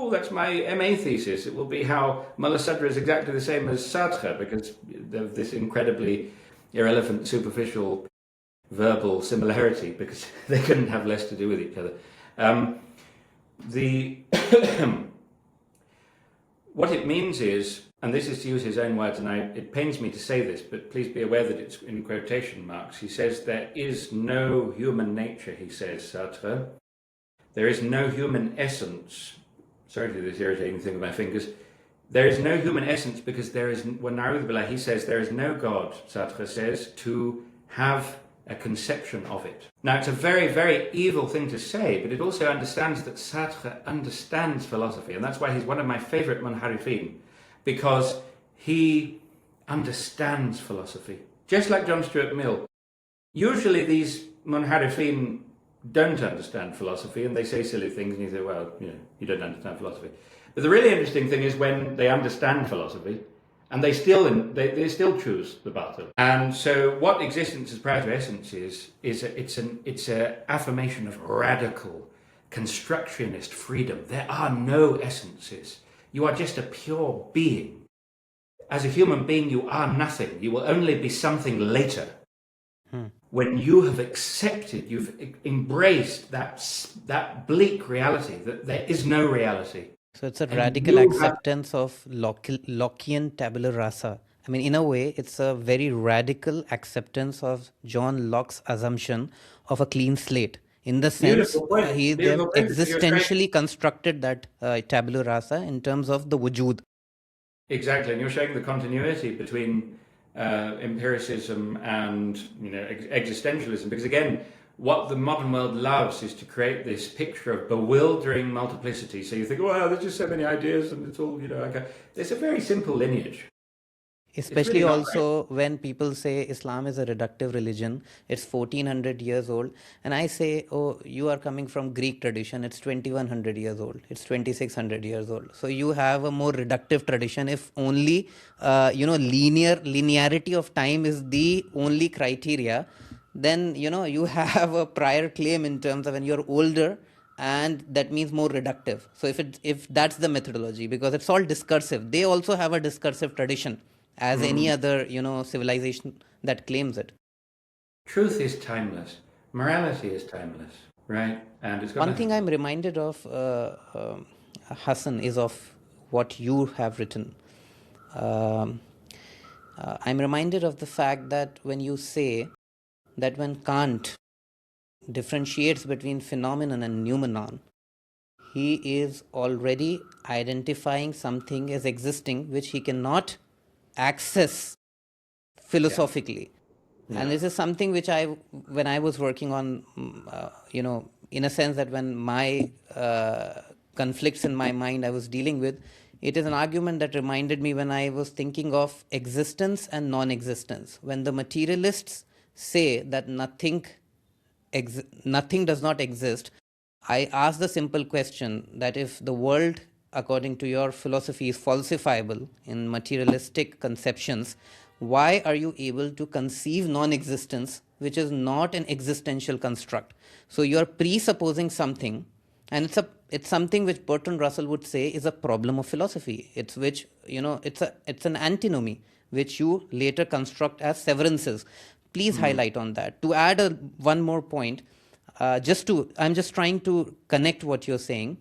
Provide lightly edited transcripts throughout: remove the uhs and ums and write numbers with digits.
that's my MA thesis. It will be how Mullah Sadr is exactly the same as Sartre because of this incredibly irrelevant, superficial, verbal similarity because they couldn't have less to do with each other. What it means is, and this is to use his own words, and it pains me to say this, but please be aware that it's in quotation marks. He says, there is no human nature, he says, Sartre. There is no human essence. Sorry to do this irritating thing with my fingers. There is no human essence because there is, he says, there is no God, Sartre says, to have a conception of it. Now, it's a very, very evil thing to say, but it also understands that Sartre understands philosophy, and that's why he's one of my favorite munharifin, because he understands philosophy. Just like John Stuart Mill. Usually these munharifin don't understand philosophy, and they say silly things, and you say, well, you don't understand philosophy. But the really interesting thing is when they understand philosophy, and they still choose the battle. And so what existence as prior to essence is it's an affirmation of radical constructionist freedom. There are no essences. You are just a pure being. As a human being, you are nothing. You will only be something later. When you have accepted, you've embraced that bleak reality, that there is no reality. So it's a radical acceptance of Lockean tabula rasa. I mean, in a way, it's a very radical acceptance of John Locke's assumption of a clean slate. In the sense, he existentially constructed that tabula rasa in terms of the wujud. Exactly, and you're showing the continuity between empiricism and existentialism, because again, what the modern world loves is to create this picture of bewildering multiplicity. So you think, well, there's just so many ideas, and it's all there's a very simple lineage. Especially really also when people say Islam is a reductive religion, it's 1400 years old, and I say, oh, you are coming from Greek tradition, it's 2100 years old, it's 2600 years old. So you have a more reductive tradition. If only linearity of time is the only criteria, then you have a prior claim in terms of when you're older, and that means more reductive. So if that's the methodology, because it's all discursive, they also have a discursive tradition as any other civilization that claims it. Truth is timeless. Morality is timeless, right? And it's one thing I'm reminded of, Hasan, is of what you have written. I'm reminded of the fact that when you say that when Kant differentiates between phenomenon and noumenon, he is already identifying something as existing which he cannot access philosophically. Yeah. And this is something which when I was working on, in a sense that when my conflicts in my mind I was dealing with, it is an argument that reminded me when I was thinking of existence and non-existence. When the materialists say that nothing does not exist, I ask the simple question that if the world, according to your philosophy, is falsifiable in materialistic conceptions, why are you able to conceive non-existence, which is not an existential construct? So you are presupposing something, and it's something which Bertrand Russell would say is a problem of philosophy. It's an antinomy which you later construct as severances. Please highlight on that. To add one more point, I'm just trying to connect what you're saying,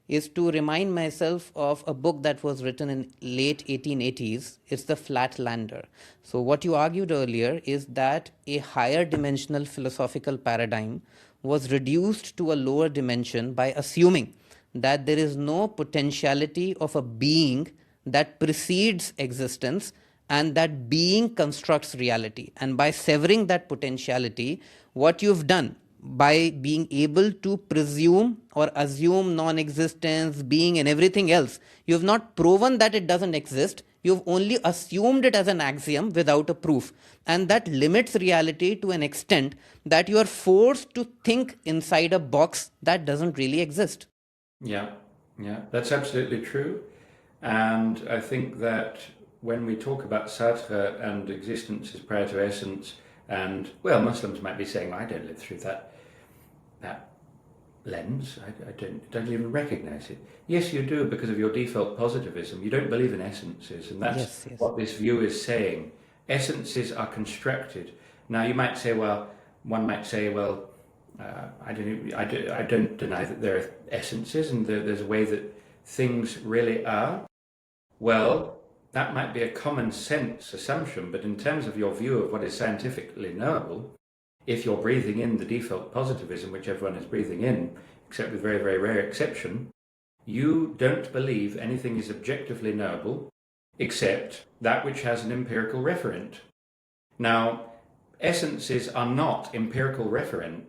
is to remind myself of a book that was written in late 1880s. It's The Flatlander. So what you argued earlier is that a higher dimensional philosophical paradigm was reduced to a lower dimension by assuming that there is no potentiality of a being that precedes existence, and that being constructs reality. And by severing that potentiality, what you've done by being able to presume or assume non-existence, being, and everything else, you have not proven that it doesn't exist. You've only assumed it as an axiom without a proof. And that limits reality to an extent that you are forced to think inside a box that doesn't really exist. Yeah, that's absolutely true. And I think that when we talk about Sartre and existence as prior to essence, and, well, Muslims might be saying, I don't live through that lens. I don't even recognize it. Yes, you do, because of your default positivism. You don't believe in essences, and that's Yes, yes. what this view is saying. Essences are constructed. Now, you might say, well, one might say, well, I don't deny that there are essences and there's a way that things really are. Well, that might be a common sense assumption, but in terms of your view of what is scientifically knowable, if you're breathing in the default positivism, which everyone is breathing in, except with very, very rare exception, you don't believe anything is objectively knowable except that which has an empirical referent. Now, essences are not empirical referents.